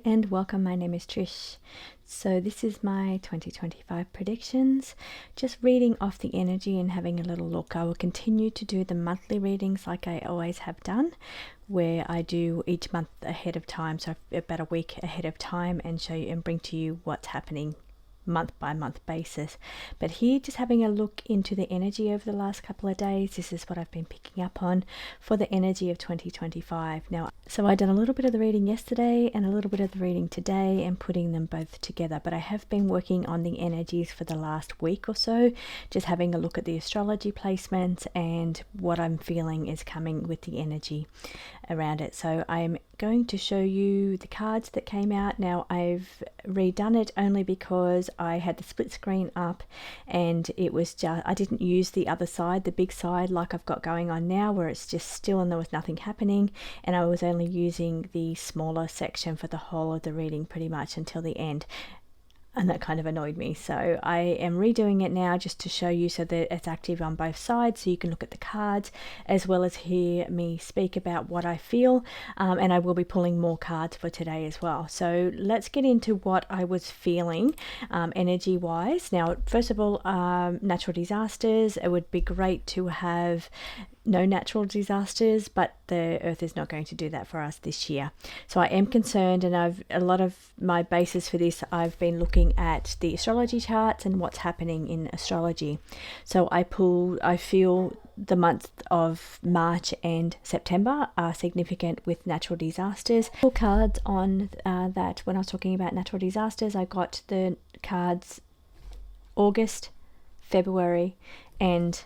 And welcome, my name is Trish. So this is my 2025 predictions, just reading off the energy and having a little look. I will continue to do the monthly readings like I always have done, where I do each month ahead of time, so about a week ahead of time, and show you and bring to you what's happening month by month basis. But here, just having a look into the energy over the last couple of days, this is what I've been picking up on for the energy of 2025. Now, so I done a little bit of the reading yesterday and a little bit of the reading today and putting them both together, but I have been working on the energies for the last week or so, just having a look at the astrology placements and what I'm feeling is coming with the energy around it. So I'm going to show you the cards that came out. Now, I've redone it only because I had the split screen up and it was just, I didn't use the other side, the big side like I've got going on now, where it's just still and there was nothing happening, and I was only using the smaller section for the whole of the reading pretty much until the end. And that kind of annoyed me, so I am redoing it now just to show you so that it's active on both sides, so you can look at the cards as well as hear me speak about what I feel, and I will be pulling more cards for today as well. So let's get into what I was feeling energy wise. Now, first of all, natural disasters. It would be great to have no natural disasters, but the earth is not going to do that for us this year. So I am concerned, and a lot of my basis for this, I've been looking at the astrology charts and what's happening in astrology. So I feel the month of March and September are significant with natural disasters. Cards on that. When I was talking about natural disasters, I got the cards August, February, and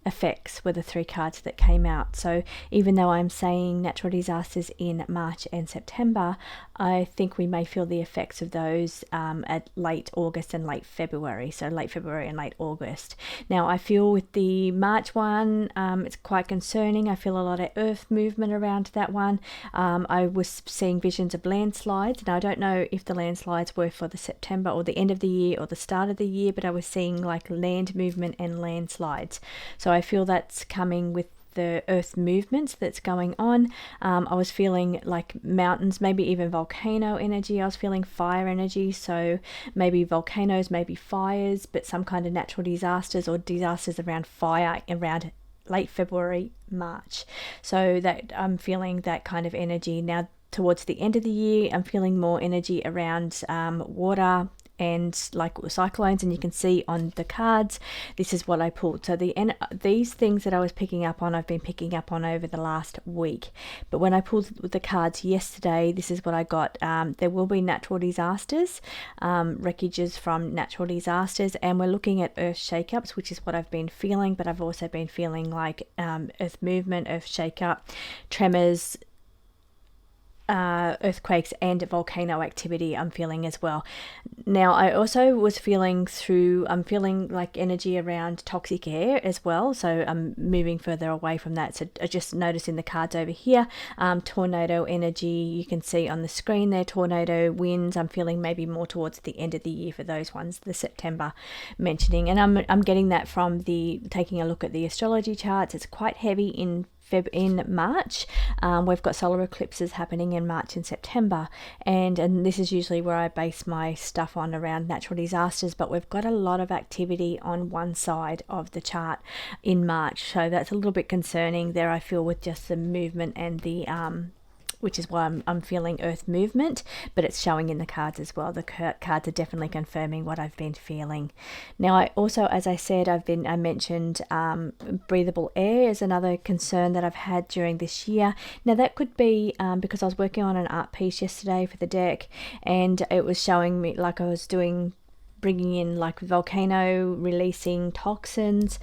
effects were the three cards that came out. So even though I'm saying natural disasters in March and September, I think we may feel the effects of those at late August and late February. So late February and late August. Now, I feel with the March one, it's quite concerning. I feel a lot of earth movement around that one. I was seeing visions of landslides. Now, I don't know if the landslides were for the September or the end of the year or the start of the year, but I was seeing like land movement and landslides. So I feel that's coming with the earth movements that's going on. I was feeling like mountains, maybe even volcano energy. I was feeling fire energy, so maybe volcanoes, maybe fires, but some kind of natural disasters or disasters around fire around late February, March. So that I'm feeling that kind of energy. Now, towards the end of the year, I'm feeling more energy around water and like cyclones, and you can see on the cards, this is what I pulled. So these things that I was picking up on, I've been picking up on over the last week. But when I pulled the cards yesterday, this is what I got. There will be natural disasters, wreckages from natural disasters, and we're looking at earth shakeups, which is what I've been feeling, but I've also been feeling like earth movement, earth shakeup, tremors, earthquakes and volcano activity I'm feeling as well. Now, I also was feeling I'm feeling like energy around toxic air as well, so I'm moving further away from that. So I just noticed in the cards over here, tornado energy, you can see on the screen there, tornado winds. I'm feeling maybe more towards the end of the year for those ones, the September mentioning, and I'm getting that from taking a look at the astrology charts. It's quite heavy in March. We've got solar eclipses happening in March and September, and this is usually where I base my stuff on around natural disasters, but we've got a lot of activity on one side of the chart in March, so that's a little bit concerning there, I feel, with just the movement and the which is why I'm feeling earth movement, but it's showing in the cards as well. The cards are definitely confirming what I've been feeling. Now, I also, as I said, I mentioned breathable air is another concern that I've had during this year. Now, that could be because I was working on an art piece yesterday for the deck, and it was showing me like I was bringing in like volcano releasing toxins,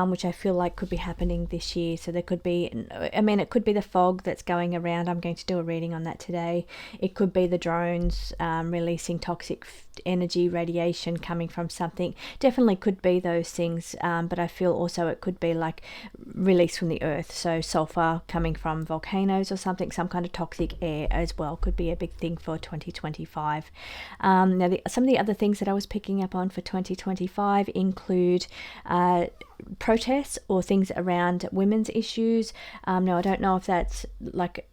which I feel like could be happening this year. So there could be, it could be the fog that's going around. I'm going to do a reading on that today. It could be the drones releasing toxic energy, radiation coming from something. Definitely could be those things, but I feel also it could be like release from the earth. So sulfur coming from volcanoes or something, some kind of toxic air as well could be a big thing for 2025. Now, some of the other things that I was picking up on for 2025 include protests or things around women's issues. Now I don't know if that's like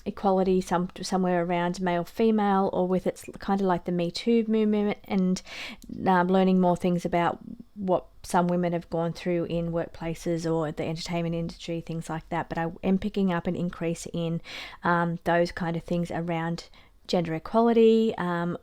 equality somewhere around male female, or with it's kind of like the Me Too movement, and learning more things about what some women have gone through in workplaces or the entertainment industry, things like that. But I am picking up an increase in those kind of things around gender equality,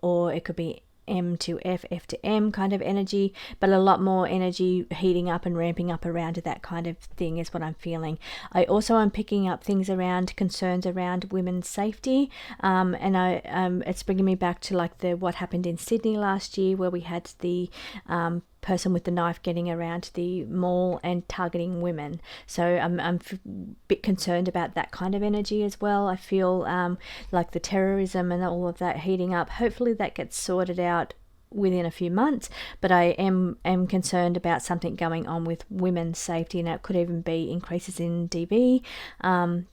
or it could be M to F, F to M kind of energy, but a lot more energy heating up and ramping up around that kind of thing is what I'm feeling. I also am picking up things around concerns around women's safety, and it's bringing me back to like what happened in Sydney last year, where we had the person with the knife getting around the mall and targeting women. So I'm a bit concerned about that kind of energy as well. I feel like the terrorism and all of that heating up. Hopefully that gets sorted out within a few months, but I am concerned about something going on with women's safety, and it could even be increases in DV,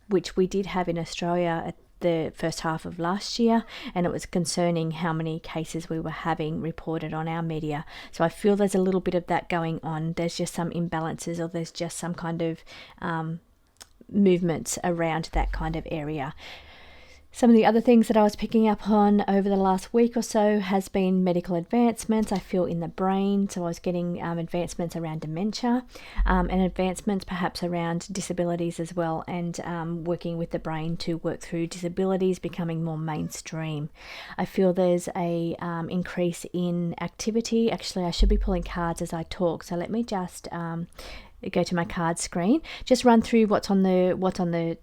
which we did have in Australia at the first half of last year, and it was concerning how many cases we were having reported on our media. So I feel there's a little bit of that going on. There's just some imbalances, or there's just some kind of movements around that kind of area. Some of the other things that I was picking up on over the last week or so has been medical advancements, I feel, in the brain. So I was getting advancements around dementia, and advancements perhaps around disabilities as well, and working with the brain to work through disabilities becoming more mainstream. I feel there's a increase in activity. Actually, I should be pulling cards as I talk, so let me just go to my card screen, just run through what's on the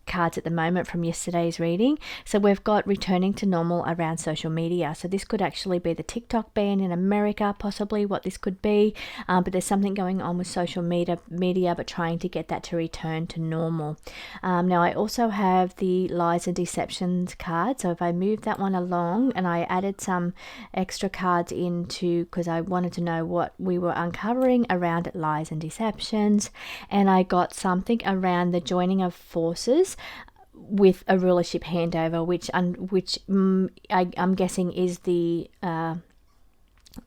cards at the moment from yesterday's reading. So we've got returning to normal around social media. So this could actually be the TikTok ban in America, possibly what this could be, but there's something going on with social media, but trying to get that to return to normal. Now I also have the lies and deceptions card. So if I move that one along, and I added some extra cards into, because I wanted to know what we were uncovering around lies and deceptions, and I got something around the joining of forces with a rulership handover, which I'm guessing is the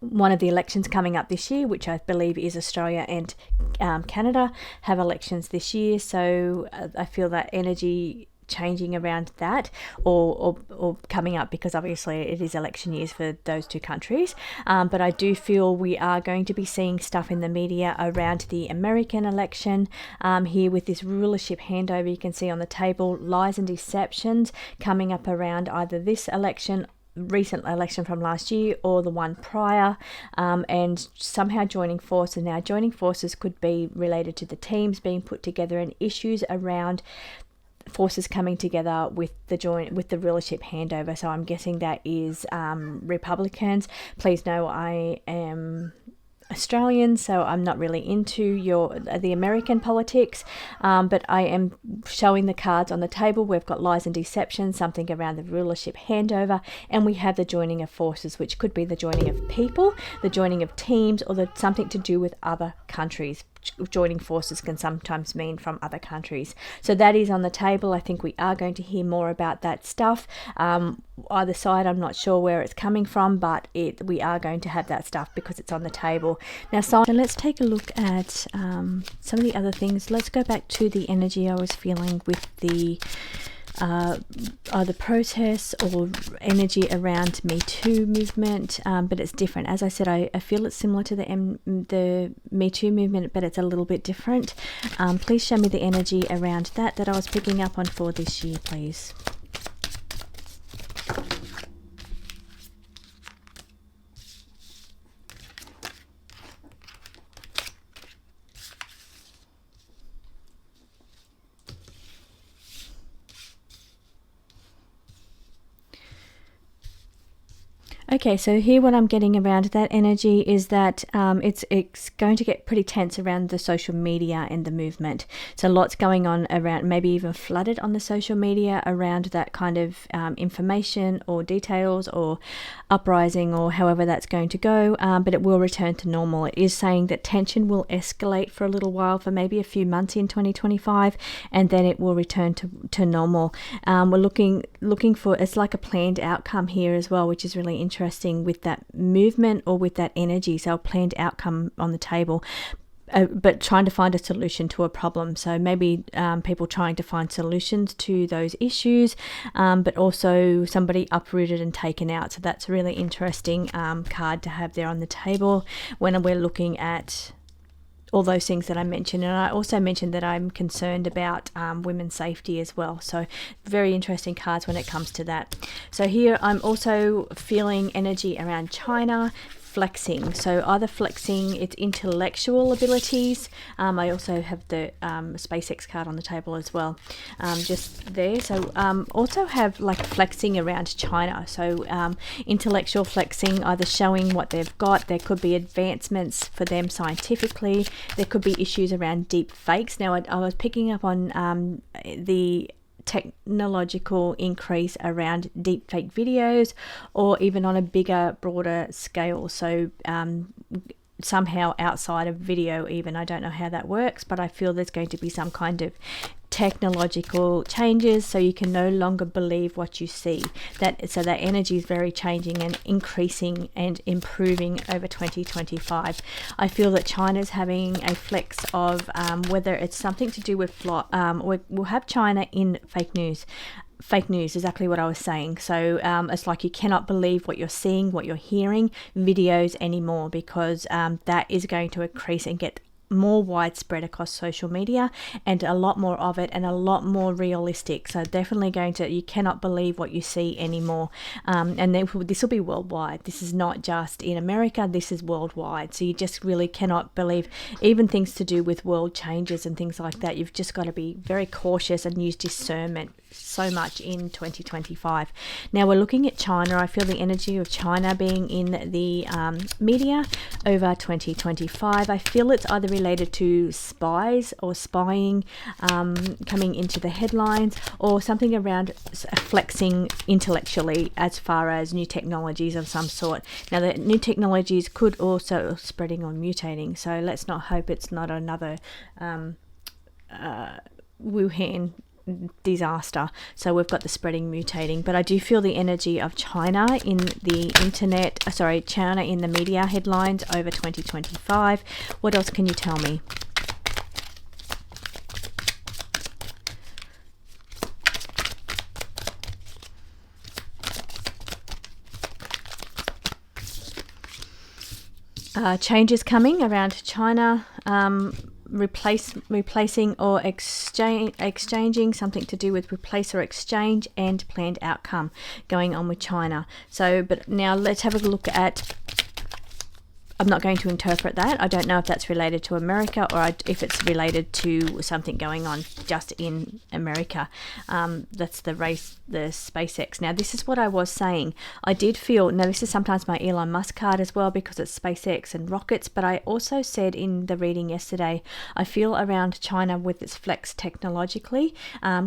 one of the elections coming up this year, which I believe is Australia and Canada have elections this year. So I feel that energy changing around that, or coming up, because obviously it is election years for those two countries, but I do feel we are going to be seeing stuff in the media around the American election here with this rulership handover. You can see on the table lies and deceptions coming up around either this election, recent election from last year, or the one prior, and somehow joining forces. Now joining forces could be related to the teams being put together and issues around forces coming together with the rulership handover. So I'm guessing that is Republicans. Please know I am Australian, so I'm not really into the American politics, but I am showing the cards on the table. We've got lies and deception, something around the rulership handover, and we have the joining of forces, which could be the joining of people, the joining of teams, or something to do with other countries. Joining forces can sometimes mean from other countries. So that is on the table. I think we are going to hear more about that stuff. Either side, I'm not sure where it's coming from, but we are going to have that stuff because it's on the table. Now, so let's take a look at some of the other things. Let's go back to the energy I was feeling with the either protests or energy around Me Too movement, but it's different. As I said, I feel it's similar to the Me Too movement, but it's a little bit different. Please show me the energy around that I was picking up on for this year, please. Okay, so here what I'm getting around that energy is that it's going to get pretty tense around the social media and the movement. So lots going on around, maybe even flooded on the social media around that kind of information or details or uprising or however that's going to go, but it will return to normal. It is saying that tension will escalate for a little while, for maybe a few months in 2025, and then it will return to normal. We're looking for, it's like a planned outcome here as well, which is really interesting with that movement or with that energy. So a planned outcome on the table. but trying to find a solution to a problem. So maybe people trying to find solutions to those issues, but also somebody uprooted and taken out. So that's a really interesting card to have there on the table when we're looking at all those things that I mentioned. And I also mentioned that I'm concerned about women's safety as well. So very interesting cards when it comes to that. So here I'm also feeling energy around China flexing. So either flexing its intellectual abilities. I also have the SpaceX card on the table as well, just there. So also have like flexing around China. So intellectual flexing, either showing what they've got. There could be advancements for them scientifically. There could be issues around deep fakes. Now I was picking up on the technological increase around deepfake videos, or even on a bigger, broader scale. So somehow outside of video even. I don't know how that works, but I feel there's going to be some kind of technological changes, so you can no longer believe what you see. So that energy is very changing and increasing and improving over 2025. I feel that China's having a flex of whether it's something to do with we'll have China in fake news. Fake news, exactly what I was saying. So it's like you cannot believe what you're seeing, what you're hearing, videos anymore, because that is going to increase and get more widespread across social media, and a lot more of it, and a lot more realistic. So definitely you cannot believe what you see anymore. And this will be worldwide. This is not just in America, this is worldwide. So you just really cannot believe even things to do with world changes and things like that. You've just got to be very cautious and use discernment so much in 2025. Now we're looking at China. I feel the energy of China being in the media over 2025. I feel it's either related to spies or spying coming into the headlines, or something around flexing intellectually as far as new technologies of some sort. Now the new technologies could also spreading or mutating, so let's not hope it's not another Wuhan disaster. So we've got the spreading, mutating, but I do feel the energy of China in the China in the media headlines over 2025. What else can you tell me? Changes coming around China, replacing or exchanging, something to do with replace or exchange, and planned outcome going on with China. So, but now let's have a look at, I'm not going to interpret that. I don't know if that's related to America or if it's related to something going on just in America. That's the SpaceX. Now, this is what I was saying. I did feel, now this is sometimes my Elon Musk card as well, because it's SpaceX and rockets, but I also said in the reading yesterday, I feel around China with its flex technologically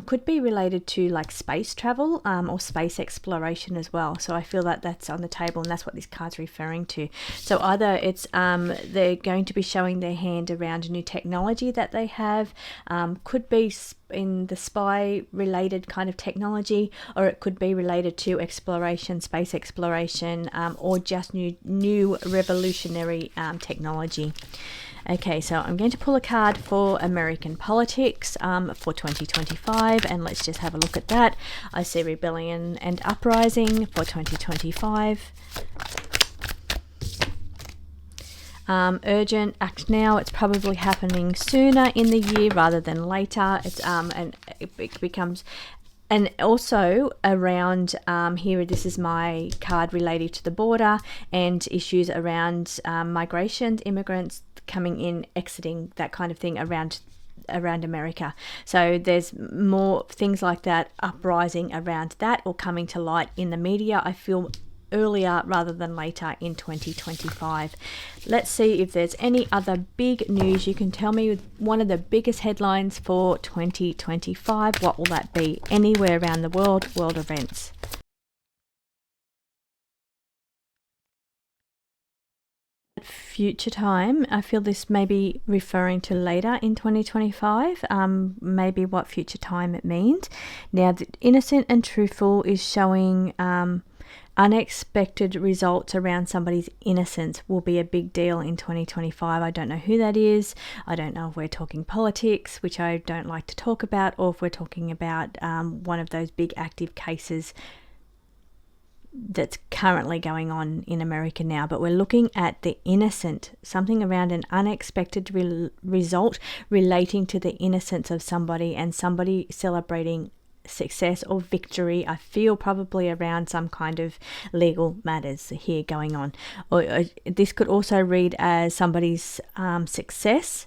could be related to like space travel or space exploration as well. So I feel that that's on the table, and that's what this card's referring to. So either it's they're going to be showing their hand around new technology that they have, could be in the spy related kind of technology, or it could be related to exploration, space exploration, or just new revolutionary technology. Okay, so I'm going to pull a card for American politics for 2025, and let's just have a look at that. I see rebellion and uprising for 2025. Urgent, act now. It's probably happening sooner in the year rather than later. It's and it becomes, and also around here, this is my card related to the border and issues around migration, immigrants coming in, exiting, that kind of thing around America. So there's more things like that uprising around that, or coming to light in the media. I feel earlier rather than later in 2025. Let's see if there's any other big news. You can tell me one of the biggest headlines for 2025. What will that be? Anywhere around the world events. Future time, I feel this may be referring to later in 2025, maybe what future time it means. Now, the innocent and truthful is showing unexpected results around somebody's innocence will be a big deal in 2025. I don't know who that is. I don't know if we're talking politics, which I don't like to talk about, or if we're talking about one of those big active cases that's currently going on in America now. But we're looking at the innocent, something around an unexpected result relating to the innocence of somebody, and somebody celebrating success or victory. I feel probably around some kind of legal matters here going on. Or this could also read as somebody's success,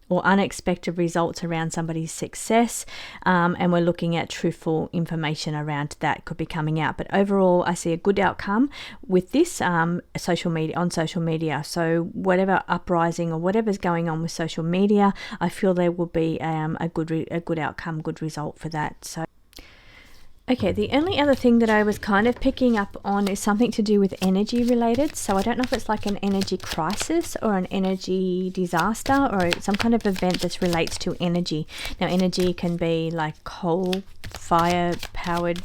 or unexpected results around somebody's success, and we're looking at truthful information around that could be coming out. But overall, I see a good outcome with this on social media. So whatever uprising or whatever's going on with social media, I feel there will be a good outcome, good result for that. So. Okay, the only other thing that I was kind of picking up on is something to do with energy related. So I don't know if it's like an energy crisis or an energy disaster or some kind of event that relates to energy. Now, energy can be like coal, fire powered,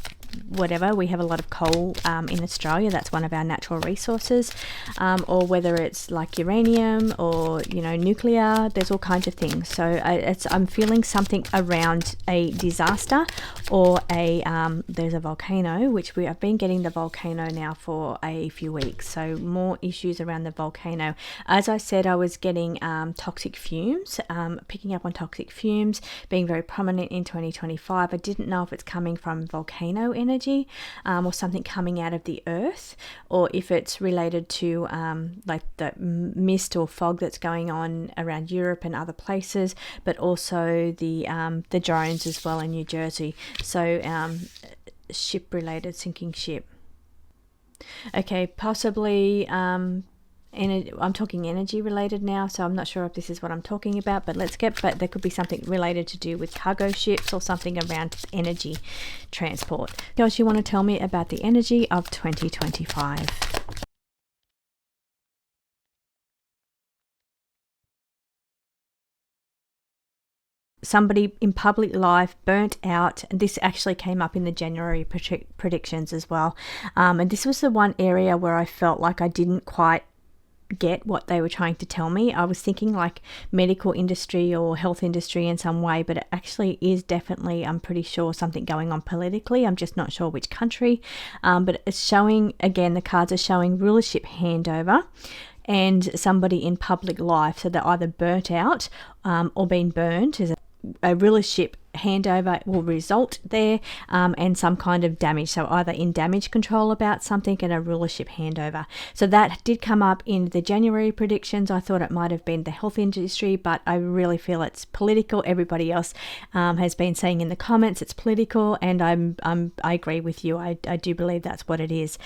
whatever. We have a lot of coal in Australia. That's one of our natural resources, or whether it's like uranium or nuclear. There's all kinds of things. So I'm feeling something around a disaster or there's a volcano, which I've been getting the volcano now for a few weeks. So more issues around the volcano. As I said, I was getting toxic fumes, picking up on toxic fumes being very prominent in 2025. I didn't know if it's coming from volcano energy or something coming out of the earth, or if it's related to like the mist or fog that's going on around Europe and other places, but also the drones as well in New Jersey. So ship related, sinking ship. Okay, possibly I'm talking energy related now, so I'm not sure if this is what I'm talking about, but but there could be something related to do with cargo ships or something around energy transport. What else you want to tell me about the energy of 2025? Somebody in public life burnt out, and this actually came up in the January predictions as well, and this was the one area where I felt like I didn't quite get what they were trying to tell me. I was thinking like medical industry or health industry in some way, but it actually is definitely, I'm pretty sure, something going on politically. I'm just not sure which country, but it's showing, again, the cards are showing rulership handover and somebody in public life. So they're either burnt out or been burned. A rulership handover will result there, and some kind of damage, so either in damage control about something and a rulership handover. So that did come up in the January predictions. I thought it might have been the health industry, but I really feel it's political. Everybody else has been saying in the comments it's political, and I agree with you. I do believe that's what it is,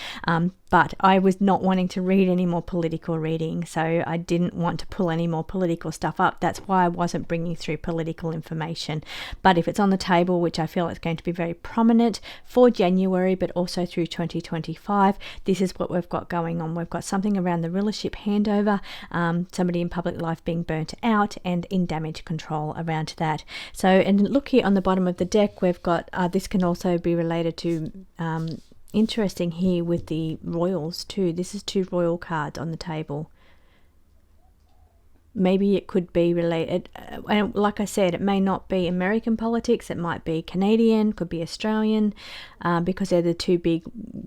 but I was not wanting to read any more political reading, so I didn't want to pull any more political stuff up. That's why I wasn't bringing through political information. But if it's on the table, which I feel it's going to be very prominent for January, but also through 2025, this is what we've got going on. We've got something around the rulership handover, somebody in public life being burnt out, and in damage control around that. So, and look here on the bottom of the deck, we've got, this can also be related to, interesting here with the royals too. This is 2 royal cards on the table. Maybe it could be related, and like I said, it may not be American politics, it might be Canadian, could be Australian, because they're the 2 big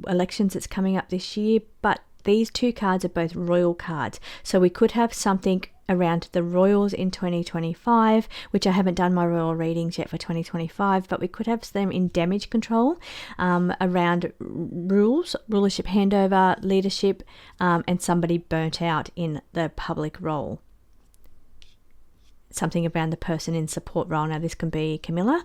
elections that's coming up this year. But these 2 cards are both royal cards, so we could have something around the royals in 2025, which I haven't done my royal readings yet for 2025, but we could have them in damage control, around rulership handover, leadership, and somebody burnt out in the public role. Something around the person in support role. Now this can be Camilla,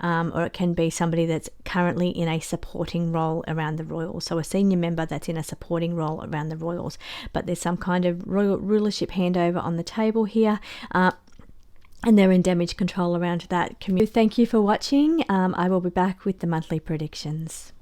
or it can be somebody that's currently in a supporting role around the royals. So a senior member that's in a supporting role around the royals. But there's some kind of royal rulership handover on the table here. And they're in damage control around that. Thank you for watching. I will be back with the monthly predictions.